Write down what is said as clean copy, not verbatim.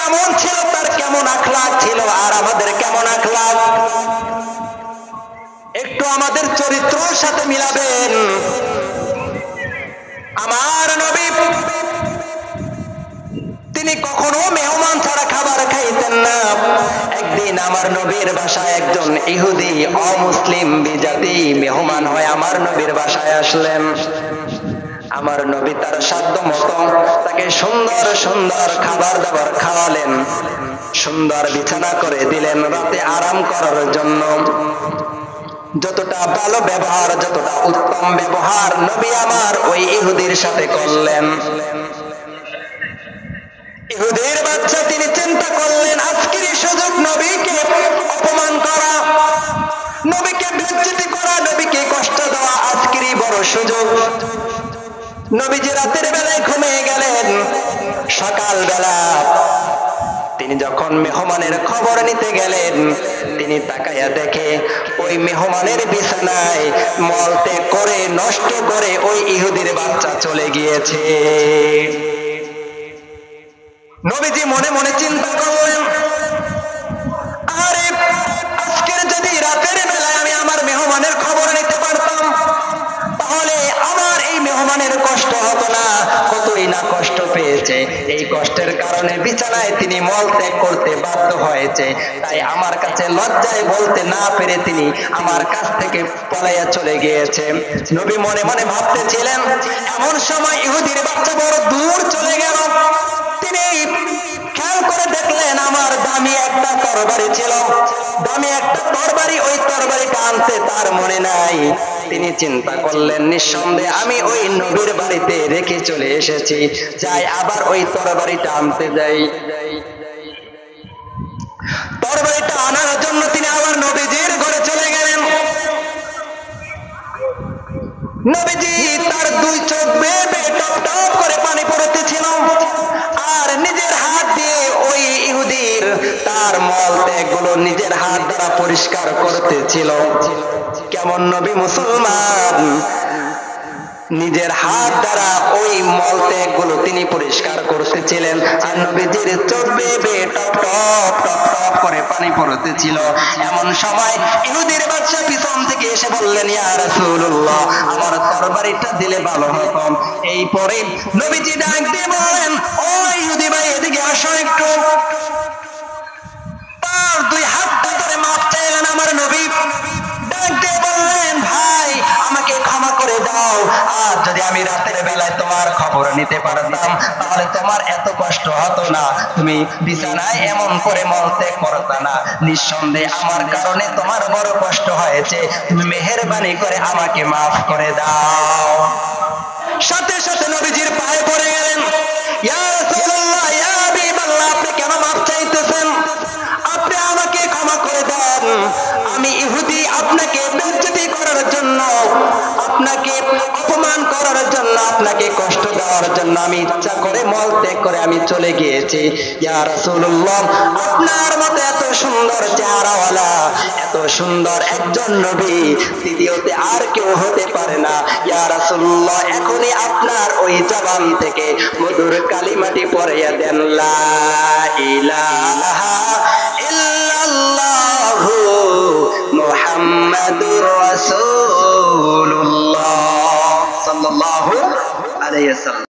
কেমন ছিল, তার কেমন আখলাক ছিল, আর আমাদের কেমন আখলাক, একটু আমাদের চরিত্রের সাথে মিলাবেন। আমার নবী তিনি কখনো মেহমান ছাড়া খাবার খাইতেন না। একদিন আমার নবীর বাসায় একজন ইহুদি অমুসলিম বিজাতি মেহমান হয়ে আমার নবীর বাসায় আসলেন। আমার নবী তার সাধ্য মতো তাকে সুন্দর সুন্দর খাবার দাবার খাওয়ালেন, সুন্দর বিছানা করে দিলেন রাতে আরাম করার জন্য। যতটা ভালো ব্যবহার, যতটা উত্তম ব্যবহার নবী আমার ওই ইহুদির সাথে করলেন। ইহুদির বাচ্চা তিনি চিন্তা করলেন আজকের সুযোগ নবীকে অপমান করা, নবীকে বেইজ্জতি করা, নবীকে কষ্ট দেওয়া আজকেরই বড় সুযোগ। নবীজি রাতের বেলায় ঘুমিয়ে গেলেন। সকাল বেলা তিনি যখন মেহমানের খবর নিতে গেলেন, তিনি তাকাইয়া দেখে ওই মেহমানের বিছানায় মলত্যাগ করে নষ্ট করে ওই ইহুদির বাচ্চা চলে গিয়েছে। নবীজি মনে মনে চিন্তা করলেন, আরে আজকের যদি রাতের বেলায় আমি আমার মেহমানের খবর নিতে পারতাম তাহলে আমার এই মেহমানের কষ্ট হতো না। কতই না কষ্ট পেয়েছে, এই কষ্টের কারণে বিছানায় তিনি মল ত্যাগ করতে বাধ্য হয়েছে। তাই আমার কাছে লজ্জায় বলতে না পেরে তিনি আমার কাছ থেকে পলাইয়া চলে গিয়েছে। নবী মনে মনে ভাবতেছিলেন। এমন সময় ইহুদির বাচ্চা বড় দূর চলে গেল। তিনি খেয়াল করে দেখলেন আমার দামি একটা তরবারি ছিল, দামি একটা তরবারি, ওই তরবারিটা আনতে তার মনে নাই। তিনি চিন্তা করলেন নিঃসন্দেহে আমি ওই নবীর বাড়িতে রেখে চলে এসেছি, যাই আবার ওই তরবারিটা আনতে যাই। তরবারিটা আনার জন্য তিনি আবার নবীজির ঘরে চলে গেলেন। নবীজি তার দুই চোখ বেয়ে বেয়ে টপ টপ করে পানি পড়তেছিল, আর নিজের হাত দিয়ে ওই ইহুদির তার মল ত্যাগগুলো নিজের হাত দ্বারা পরিষ্কার করতেছিল। কেমন নবী মুসলমান, নিজের হাত দ্বারা ওই মল ত্যাগগুলো তিনি পরিষ্কার করতেছিলেন, আর নবীজির চোখ বেয়ে বেয়ে টপ টপ টপ টপ করে পানি পড়তেছিল। এমন সময় ইহুদির বাদশা পিছন থেকে এসে বললেন, ইয়া রাসূলুল্লাহ, আমার তরবারিটা দিলে ভালো হতো। এই পরে নবীজি ডাক দিয়ে বলেন, ও ইহুদি ভাই এদিকে আসো একটু। তার দুই হাতটা ধরে মাপ চাইলেন আমার নবী। ডাক দিয়ে বললেন, ভাই আমাকে ক্ষমা করে দাও, আর যদি আমি রাতের বেলায় তোমার খবর নিতে পারতাম তাহলে তোমার এত কষ্ট হতো না, তুমি বিছানায় এমন করে মলত্যাগ করতে না। নিঃসন্দেহে আমার কারণে তোমার বড় কষ্ট হয়েছে, তুমি মেহেরবানি করে আমাকে মাফ করে দাও। সাথে সাথে নবীজির পায়ে পড়ে গেলেন, ইয়া রাসূলুল্লাহ, ইয়া হাবিবাল্লাহ, আপনি কেন মাফ চাইতেছেন? আপনি আমাকে ক্ষমা করে দেন। আমি ইহুদি, আপনাকে বেইজ্জতি করার জন্য, আপনাকে অপমান করার জন্য, আপনাকে কষ্ট দেওয়ার জন্য আমি ইচ্ছা করে মল ত্যাগ করে আমি চলে গিয়েছি। ইয়া রাসূলুল্লাহ, আপনার মতো এত সুন্দর চেহারাওয়ালা, এত সুন্দর একজন নবী দ্বিতীয়তে আর কেউ হতে পারে না। ইয়া রাসূলুল্লাহ, এখনই আপনার ওই জবান থেকে মধুর কালিমাটি পড়িয়ে দেন, লা ইলাহা ইল্লাল্লাহু মুহাম্মাদুর রাসূলুল্লাহ সাল্লাল্লাহু আলাইহি ওয়াসাল্লাম।